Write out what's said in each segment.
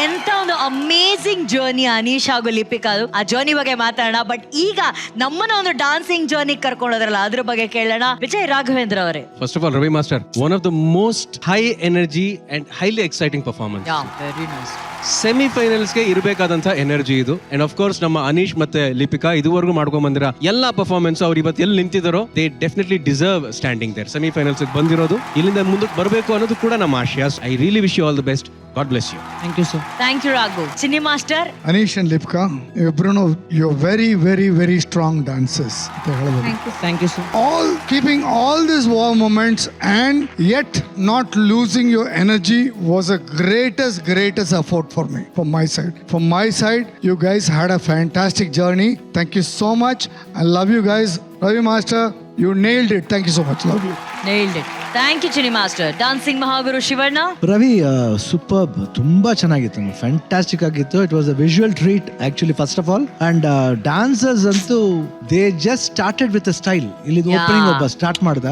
ಎಂತ ಒಂದು amazing journey Anish ಹಾಗೂ ಲಿಪಿಕಾ. ಆ ಜರ್ನಿ ಬಗ್ಗೆ ಮಾತಾಡೋಣ. ಬಟ್ ಈಗ ನಮ್ಮನ್ನ ಒಂದು ಡಾನ್ಸಿಂಗ್ ಜರ್ನಿ ಕರ್ಕೊಂಡೋದ್ರಲ್ಲ, ಅದ್ರ ಬಗ್ಗೆ ಕೇಳೋಣ. ವಿಜಯ್ ರಾಘವೇಂದ್ರ ಅವರೇ, first of all Ravi master, one of the most high energy and highly exciting performance. Very nice. ಸೆಮಿಫೈನಲ್ಸ್ಗೆ ಇರಬೇಕಾದಂತ ಎನರ್ಜಿ ಇದು. ಅಂಡ್ ಆಫ್ ಕೋರ್ಸ್ ನಮ್ಮ ಅನೀಶ್ ಮತ್ತೆ ಲಿಪಿಕಾ ಇದುವರೆಗೂ ಮಾಡ್ಕೊಂಡ್ ಬಂದಿರೋ ಎಲ್ಲಾ ಪರ್ಫಾರ್ಮೆನ್ಸ್ ಅವ್ರು ಇವತ್ತು ಎಲ್ಲಿ ನಿಂತಿದ್ದಾರೋ they definitely deserve standing there. Semifinals ಬಂದಿರೋದು, ಇಲ್ಲಿಂದ ಮುಂದಕ್ಕೆ ಬರಬೇಕು ಅನ್ನೋದು ಕೂಡ ನಮ್ಮ ಆಶಯ. I really wish you all the best. God bless you. Thank you, sir. Thank you, Raghu. Cine Master. Anish and Lipika, Bruno, you're very, very, very strong dancers. Thank you, sir. All keeping all these wow moments and yet not losing your energy was a greatest effort for me, from my side. From my side, you guys had a fantastic journey. Thank you so much. I love you guys. Ravi Master, you nailed it. Thank you so much. Love you. Nailed it. Thank you, Cine Master. Dancing Mahaguru Shivarna. Ravi superb, ತುಂಬಾ ಚೆನ್ನಾಗಿತ್ತು, fantastic ಆಗಿತ್ತು. It was a visual treat actually first of all. And dancers ಅಂತೂ they just started with style. ಇಲ್ಲಿ opening ಒಬ್ಬ start ಮಾಡ್ದ,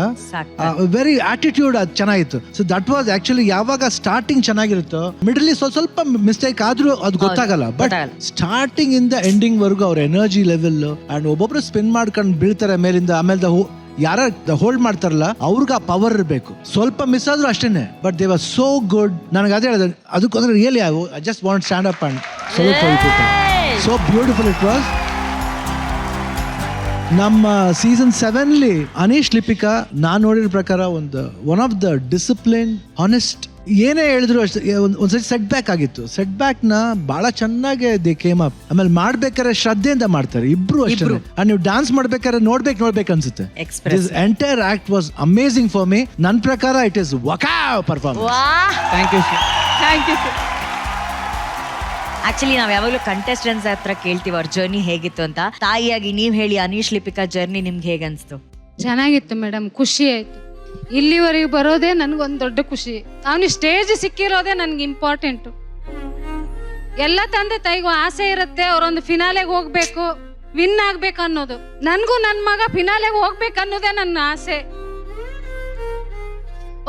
very attitude, ಅದು ಚೆನ್ನಾಗಿತ್ತು. So that was actually ಯಾವಾಗ ಸ್ಟಾರ್ಟಿಂಗ್ ಚೆನ್ನಾಗಿರುತ್ತೋ ಮಿಡಲ್ ಸ್ವಲ್ಪ ಮಿಸ್ಟೇಕ್ ಆದ್ರೂ ಅದು ಗೊತ್ತಾಗಲ್ಲ. ಬಟ್ ಸ್ಟಾರ್ಟಿಂಗ್ ಇಂದ ಎಂಡಿಂಗ್ ವರ್ಗು ಅವ್ರ ಎನರ್ಜಿ ಲೆವೆಲ್ ಅಂಡ್ ಒಬ್ಬೊಬ್ರು ಸ್ಪಿನ್ ಮಾಡ್ಕೊಂಡು ಬೀಳ್ತಾರೆ ಮೇಲಿಂದ, ಆಮೇಲೆ ಯಾರ ಹೋಲ್ಡ್ ಮಾಡ್ತಾರಲ್ಲ ಅವ್ರಿಗೆ ಆ ಪವರ್ ಇರಬೇಕು. ಸ್ವಲ್ಪ ಮಿಸ್ ಆದ್ರೂ ಅಷ್ಟೇನೆ, but they was so good. ನನಗೆ ಅದೇ ಹೇಳಿದೆ, ಅದಕ್ಕೋಸ್ಕರ really I just want stand up and salute for you people. So beautiful it was. ನಮ್ಮ ಸೀಸನ್ 7 ಅನೀಶ್ ಲಿಪಿಕಾ ನಾನ್ ನೋಡಿರೋ ಪ್ರಕಾರ one of the discipline, honest, ಏನೇ ಹೇಳಿದ್ರು ಅಷ್ಟೇ. ಒಂದ್ಸತಿ ಸೆಟ್ ಬ್ಯಾಕ್ ಆಗಿತ್ತು, ಸೆಟ್ ಬ್ಯಾಕ್ ನ ಬಹಳ ಚೆನ್ನಾಗಿ ದೇ ಕೇಮ್ ಅಪ್. ಆಮೇಲೆ ಮಾಡ್ಬೇಕಾದ್ರೆ ಶ್ರದ್ಧೆಯಿಂದ ಮಾಡ್ತಾರೆ ಇಬ್ರು ಅಷ್ಟೇ. ನೀವು ಡಾನ್ಸ್ ಮಾಡ್ಬೇಕಾದ್ರೆ ನೋಡ್ಬೇಕು ಅನ್ಸುತ್ತೆ. This entire act was amazing for me. ನನ್ನ ಪ್ರಕಾರ ಇಟ್ ಇಸ್ ವಕಾವ್ performance. Thank you, sir. Thank you, sir. Actually ನಾವ್ ಯಾವಾಗಲೂ ಕಂಟೆಸ್ಟೆಂಟ್ಸ್ ಹತ್ರ ಕೇಳ್ತೀವಿ ಅವ್ರ ಜರ್ನಿ ಹೇಗಿತ್ತು ಅಂತ. ತಾಯಿಯಾಗಿ ನೀವ್ ಹೇಳಿ, ಅನೀಶ್ ಲಿಪಿಕಾ ಜರ್ನಿ ನಿಮ್ಗೆ ಹೇಗನ್ಸ್ತು? ಚೆನ್ನಾಗಿತ್ತು ಮೇಡಮ್, ಖುಷಿ ಆಯ್ತು. ಇಲ್ಲಿವರೆಗೆ ಬರೋದೇ ನನ್ಗೊಂದು ದೊಡ್ಡ ಖುಷಿ. ಅವನಿಗೆ ಸ್ಟೇಜ್ ಸಿಕ್ಕಿರೋದೇ ನನ್ಗೆ ಇಂಪಾರ್ಟೆಂಟು. ಎಲ್ಲ ತಂದೆ ತಾಯಿಗೂ ಆಸೆ ಇರುತ್ತೆ, ಅವರೊಂದು ಫಿನಾಲೆಗೆ ಹೋಗ್ಬೇಕು, ವಿನ್ ಆಗ್ಬೇಕು ಅನ್ನೋದು. ನನ್ಗೂ ನನ್ನ ಮಗ ಫಿನಾಲೆಗೆ ಹೋಗ್ಬೇಕು ಅನ್ನೋದೇ ನನ್ನ ಆಸೆ.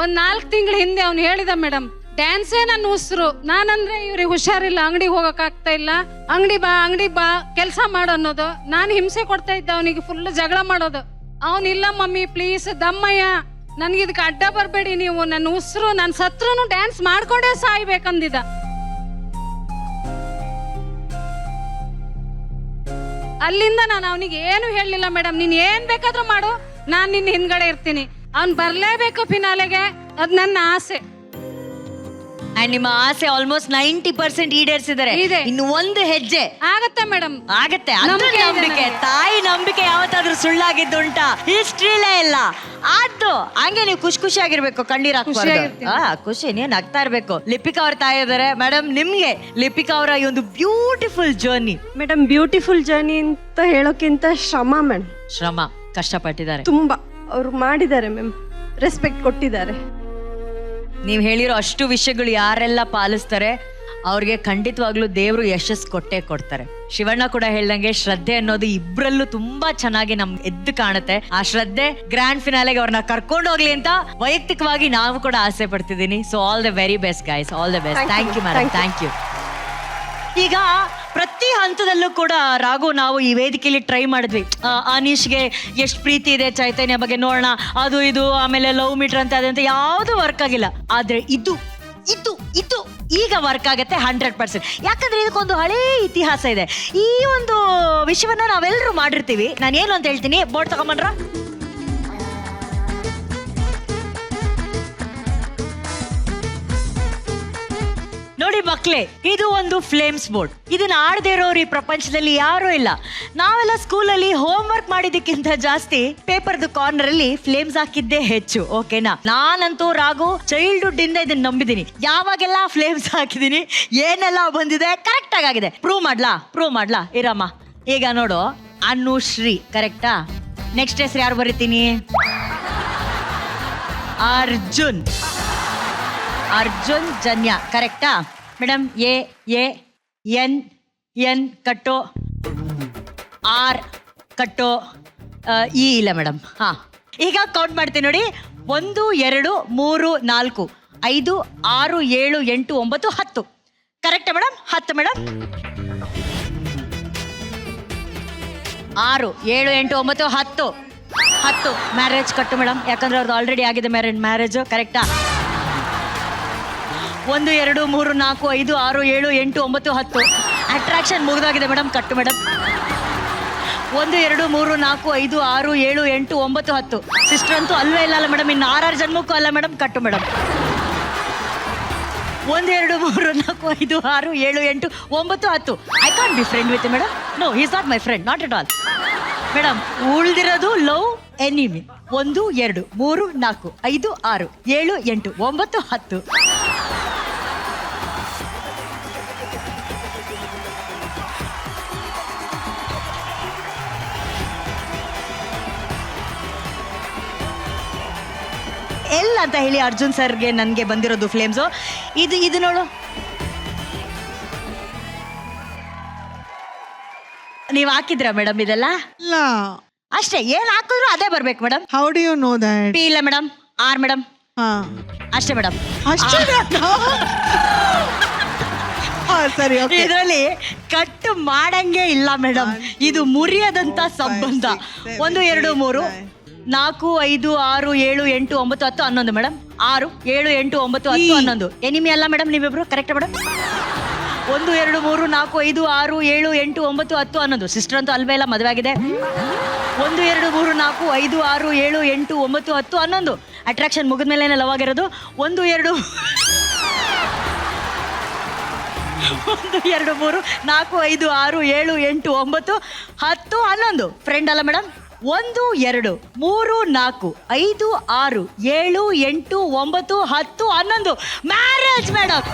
ಒಂದ್ 4 ತಿಂಗಳ ಹಿಂದೆ ಅವ್ನು ಹೇಳಿದ, ಮೇಡಮ್ ಡ್ಯಾನ್ಸೇ ನನ್ನ ಉಸಿರು, ನಾನಂದ್ರೆ ಇವ್ರಿಗೆ ಹುಷಾರಿಲ್ಲ, ಅಂಗಡಿಗೆ ಹೋಗಕ್ ಆಗ್ತಾ ಇಲ್ಲ, ಅಂಗಡಿ ಬಾ ಕೆಲಸ ಮಾಡು ಅನ್ನೋದು. ನಾನು ಹಿಂಸೆ ಕೊಡ್ತಾ ಇದ್ದೆ ಅವನಿಗೆ, ಫುಲ್ ಜಗಳ ಮಾಡೋದು. ಅವನಿಲ್ಲ ಮಮ್ಮಿ ಪ್ಲೀಸ್ ದಮ್ಮಯ್ಯ, ನನ್ಗಿದಕ್ಕೆ ಅಡ್ಡ ಬರಬೇಡಿ ನೀವು, ನನ್ನ ಉಸಿರು, ನನ್ನ ಸತ್ರುನು ಡ್ಯಾನ್ಸ್ ಮಾಡ್ಕೊಂಡೇ ಸಾಯ್ಬೇಕಂದಿದ. ಅಲ್ಲಿಂದ ನಾನು ಅವನಿಗೆ ಏನು ಹೇಳಲಿಲ್ಲ, ಮೇಡಮ್ ನೀನ್ ಏನ್ ಬೇಕಾದ್ರೂ ಮಾಡು, ನಾನ್ ನಿನ್ನ ಹಿಂದ್ಗಡೆ ಇರ್ತೀನಿ. ಅವ್ನ್ ಬರ್ಲೇಬೇಕು ಫಿನಾಲೆಗೆ, ಅದ್ ನನ್ನ ಆಸೆ. ಅಂಡ್ ನಿಮ್ಮ ಆಸೆ ಆಲ್ಮೋಸ್ಟ್ 90% ಈಡೇರಿಸಿದ್ದಾರೆ. ಇನ್ನು ಒಂದು ಹೆಜ್ಜೆ ಆಗತ್ತೆ ಮೇಡಮ್, ಆಗತ್ತೆ. ನಂಬಿಕೆ, ತಾಯಿ ನಂಬಿಕೆ ಯಾವತ್ತಾದ್ರೂ ಸುಳ್ಳಾಗಿದ್ದುಂಟಾ? ಹಿಸ್ಟ್ರಿಲೇ ಇಲ್ಲ. ಅದು ಹಂಗೆ ನೀವು ಖುಷಿಯಾಗಿರ್ಬೇಕು, ಕಣ್ಣೀರ್ ಹಾಕ್ಬಾರ್ದು. ಖುಷಿ, ನೀವು ನಗ್ತಾ ಇರ್ಬೇಕು. ಲಿಪಿಕಾ ಅವ್ರ ತಾಯಿ ಇದಾರೆ. ಮೇಡಮ್ ನಿಮ್ಗೆ ಲಿಪಿಕಾ ಅವರ ಈ ಒಂದು beautiful journey. Madam beautiful journey ಅಂತ ಹೇಳೋಕ್ಕಿಂತ ಶ್ರಮ ಕಷ್ಟಪಟ್ಟಿದ್ದಾರೆ ತುಂಬಾ. ಅವ್ರು ಮಾಡಿದ್ದಾರೆ ಮ್ಯಾಮ್, ರೆಸ್ಪೆಕ್ಟ್ ಕೊಟ್ಟಿದ್ದಾರೆ. ನೀವ್ ಹೇಳಿರೋ ಅಷ್ಟು ವಿಷಯಗಳು ಯಾರೆಲ್ಲ ಪಾಲಿಸ್ತಾರೆ ಅವ್ರಿಗೆ ಖಂಡಿತವಾಗ್ಲೂ ದೇವ್ರು ಯಶಸ್ಸು ಕೊಡ್ತಾರೆ. ಶಿವಣ್ಣ ಕೂಡ ಹೇಳ್ದಂಗೆ ಶ್ರದ್ಧೆ ಅನ್ನೋದು ಇಬ್ರಲ್ಲೂ ತುಂಬಾ ಚೆನ್ನಾಗಿ ನಮ್ಗೆ ಎದ್ದು ಕಾಣುತ್ತೆ. ಆ ಶ್ರದ್ಧೆ ಗ್ರ್ಯಾಂಡ್ ಫಿನಾಲೆಗೆ ಅವ್ರನ್ನ ಕರ್ಕೊಂಡು ಹೋಗ್ಲಿ ಅಂತ ವೈಯಕ್ತಿಕವಾಗಿ ನಾವು ಕೂಡ ಆಸೆ ಪಡ್ತಿದ್ದೀನಿ. So all the very best guys, all the best. Thank you madam, thank you. ಈಗ ಪ್ರತಿ ಹಂತದಲ್ಲೂ ಕೂಡ ರಾಘು ನಾವು ಈ ವೇದಿಕೆಯಲ್ಲಿ ಟ್ರೈ ಮಾಡಿದ್ವಿ. ಅನೀಶ್ಗೆ ಎಷ್ಟು ಪ್ರೀತಿ ಇದೆ ಚೈತನ್ಯ ಬಗ್ಗೆ ನೋಡೋಣ, ಅದು ಇದು, ಆಮೇಲೆ ಲವ್ ಮೀಟರ್ ಅಂತ ಅದಂತ ಯಾವುದು ವರ್ಕ್ ಆಗಿಲ್ಲ. ಆದ್ರೆ ಇದು ಇದು ಇದು ಈಗ ವರ್ಕ್ ಆಗುತ್ತೆ 100%. ಯಾಕಂದ್ರೆ ಇದಕ್ಕೊಂದು ಹಳೇ ಇತಿಹಾಸ ಇದೆ. ಈ ಒಂದು ವಿಷಯವನ್ನ ನಾವೆಲ್ಲರೂ ಮಾಡಿರ್ತೀವಿ. ನಾನು ಏನು ಅಂತ ಹೇಳ್ತೀನಿ, ಬೋರ್ಡ್ ತಗೊಂಬನ್ರ. ನೋಡಿ ಮಕ್ಳೇ, ಇದು ಒಂದು ಫ್ಲೇಮ್ಸ್ ಬೋರ್ಡ್. ಇದನ್ನ ಆಡದೇ ಇರೋರು ಈ ಪ್ರಪಂಚದಲ್ಲಿ ಯಾರೂ ಇಲ್ಲ. ನಾವೆಲ್ಲ ಸ್ಕೂಲಲ್ಲಿ ಹೋಮ್ ವರ್ಕ್ ಮಾಡಿದಕ್ಕಿಂತ ಜಾಸ್ತಿ ಪೇಪರ್ದು ಕಾರ್ನರ್ ಅಲ್ಲಿ ಫ್ಲೇಮ್ಸ್ ಹಾಕಿದ್ದೇ ಹೆಚ್ಚು. ಓಕೆನಾ? ನಾನಂತೂ ರಾಘು ಚೈಲ್ಡ್ಹುಡ್ ಇಂದ ಇದನ್ನ ನಂಬಿದೀನಿ. ಯಾವಾಗೆಲ್ಲ ಫ್ಲೇಮ್ಸ್ ಹಾಕಿದೀನಿ, ಏನೆಲ್ಲ ಬಂದಿದೆ ಕರೆಕ್ಟ್ ಆಗಿದೆ. ಪ್ರೂವ್ ಮಾಡ್ಲಾ ಇರಮ್ಮ. ಈಗ ನೋಡು, ಅನುಶ್ರೀ ಕರೆಕ್ಟಾ? ನೆಕ್ಸ್ಟ್ ಹೆಸರು ಯಾರು ಬರೀತೀನಿ? ಅರ್ಜುನ್ ಜನ್ಯ ಕರೆಕ್ಟಾ ಮೇಡಮ್? ಎನ್ ಕಟ್ಟೋ, ಆರ್ ಕಟ್ಟೋ, ಇ ಇಲ್ಲ ಮೇಡಮ್. ಹಾ, ಈಗ ಕೌಂಟ್ ಮಾಡ್ತೀನಿ ನೋಡಿ. 1 2 3 4 5 6 7 8 9 10. ಕರೆಕ್ಟ್ ಮೇಡಮ್ 10 ಮೇಡಮ್ 6 7 8 9 10 10 ಮ್ಯಾರೇಜ್ ಕಟ್ಟು ಮೇಡಮ್, ಯಾಕಂದ್ರೆ ಅವ್ರದ್ದು ಆಲ್ರೆಡಿ ಆಗಿದೆ ಮ್ಯಾರೇಜ್ ಕರೆಕ್ಟಾ? 1 2 3 4 5 6 7 8 9 10 ಅಟ್ರಾಕ್ಷನ್ ಮುಗಿದಾಗಿದೆ ಮೇಡಮ್, ಕಟ್ಟು ಮೇಡಮ್. 1 2 3 4 5 6 7 8 9 10 ಸಿಸ್ಟರ್ ಅಂತೂ ಅಲ್ವೇ ಇಲ್ಲ ಮೇಡಮ್, ಇನ್ನು 6 ಜನ್ಮಕ್ಕೂ ಅಲ್ಲ ಮೇಡಮ್, ಕಟ್ಟು madam. 1 2 3 4 5 6 7 8 9 10 I can't be friend with madam, no he is not my friend, not at all madam. ಉಳ್ದಿರೋದು ಲವ್ ಎನಿಮಿ. 1 2 3 4 5 6 7 8 9 10 ಎಲ್ಲ ಅಂತ ಹೇಳಿ ಅರ್ಜುನ್ ಸರ್ಗೆ ನನಗೆ ಬಂದಿರೋದು ಫ್ಲೇಮ್ಸು. ಇದು ನೋಡು, ನೀವು ಹಾಕಿದ್ರಾ ಮೇಡಮ್ ಇದೆಲ್ಲ? ಇಲ್ಲ. ಅಷ್ಟೇ, ಏನ್ ಹಾಕಿದ್ರು ಅದೇ ಬರ್ಬೇಕು madam. How do you know that? P ಇಲ್ಲ ಮೇಡಮ್, ಆರ್ ಮೇಡಮ್, ಹಾ ಅಷ್ಟೇ ಮೇಡಮ್. ಅಷ್ಟೇ. ಸರಿ, ಓಕೆ. ಇದರಲ್ಲಿ ಕಟ್ಟು ಮಾಡಂಗೆ ಇಲ್ಲ ಮೇಡಮ್, ಇದು ಮುರಿಯದಂತ ಸಂಬಂಧ. 1 2 3 4 5 6 7 8 9 10 11 ಮೇಡಮ್. 6 7 8 9 10 11 ಎನಿಮಿ ಅಲ್ಲ ಮೇಡಮ್, ನೀವಿಬ್ರು ಕರೆಕ್ಟ್ ಮೇಡಮ್? 1 2 3 4 5 6 7 8 9 10 11 ಸಿಸ್ಟರ್ ಅಂತೂ ಅಲ್ವೇ ಇಲ್ಲ, ಮದುವೆ ಆಗಿದೆ. 1 2 3 4 5 6 7 8 9 10 11 ಅಟ್ರಾಕ್ಷನ್ ಮುಗಿದ್ಮೇಲೆ ಲವ್ ಆಗಿರೋದು. 1 2 1 2 3 4 5 6 7 8 9 10 11 ಫ್ರೆಂಡ್ ಅಲ್ಲ ಮೇಡಮ್. 1 2 3 4 5 6 7 8 9 10 11 marriage madam.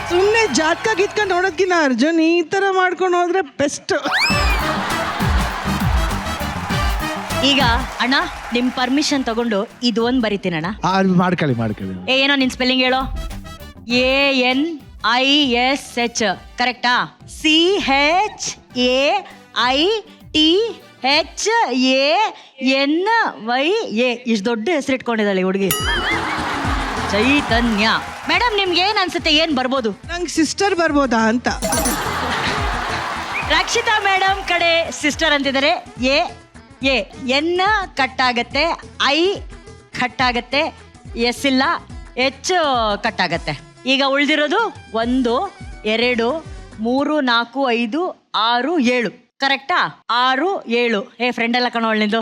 ಸುಮ್ಮನೆ ಜಾತಕ ಗಿತ್ಕೊಂಡು ನೋಡೋದ್ಕಿನ್ನ ಅರ್ಜುನ್ ಈ ತರ ಮಾಡ್ಕೊಂಡು ಹೋದ್ರೆ ಬೆಸ್ಟ್. ಈಗ ಅಣ್ಣ ನಿಮ್ ಪರ್ಮಿಷನ್ ತಗೊಂಡು ಇದು ಒಂದು ಬರಿತೀನಿ ಅಣ್ಣ. ಮಾಡ್ಕೊಳ್ಳಿ. ಏನೋ ನಿನ್ ಸ್ಪೆಲ್ಲಿಂಗ್ ಹೇಳೋ. ANISH ಕರೆಕ್ಟಾ? CHAITHANYA ಇಷ್ಟು ದೊಡ್ಡ ಹೆಸರು ಇಟ್ಕೊಂಡಿದ್ದಾಳೆ ಹುಡುಗಿ. ಚೈತನ್ಯ ಮೇಡಮ್, ನಿಮ್ಗೆ ಏನ್ ಅನ್ಸುತ್ತೆ, ಏನ್ ಬರ್ಬೋದು? ನಂಗೆ ಸಿಸ್ಟರ್ ಬರ್ಬೋದಾ ಅಂತ. ರಕ್ಷಿತಾ ಮೇಡಮ್ ಕಡೆ ಸಿಸ್ಟರ್ ಅಂತಿದ್ದಾರೆ. ಎನ್ ಕಟ್ಟಾಗತ್ತೆ, ಐ ಕಟ್ಟಾಗತ್ತೆ, ಎಸ್ ಇಲ್ಲ, ಎಚ್ ಕಟ್ಟಾಗತ್ತೆ. ಈಗ ಉಳಿದಿರೋದು 1 2 3 4 5 6 7 ಕರೆಕ್ಟಾ? 6 7 ಫ್ರೆಂಡ್ ಎಲ್ಲ ಕಣೋ ನಿಂದು.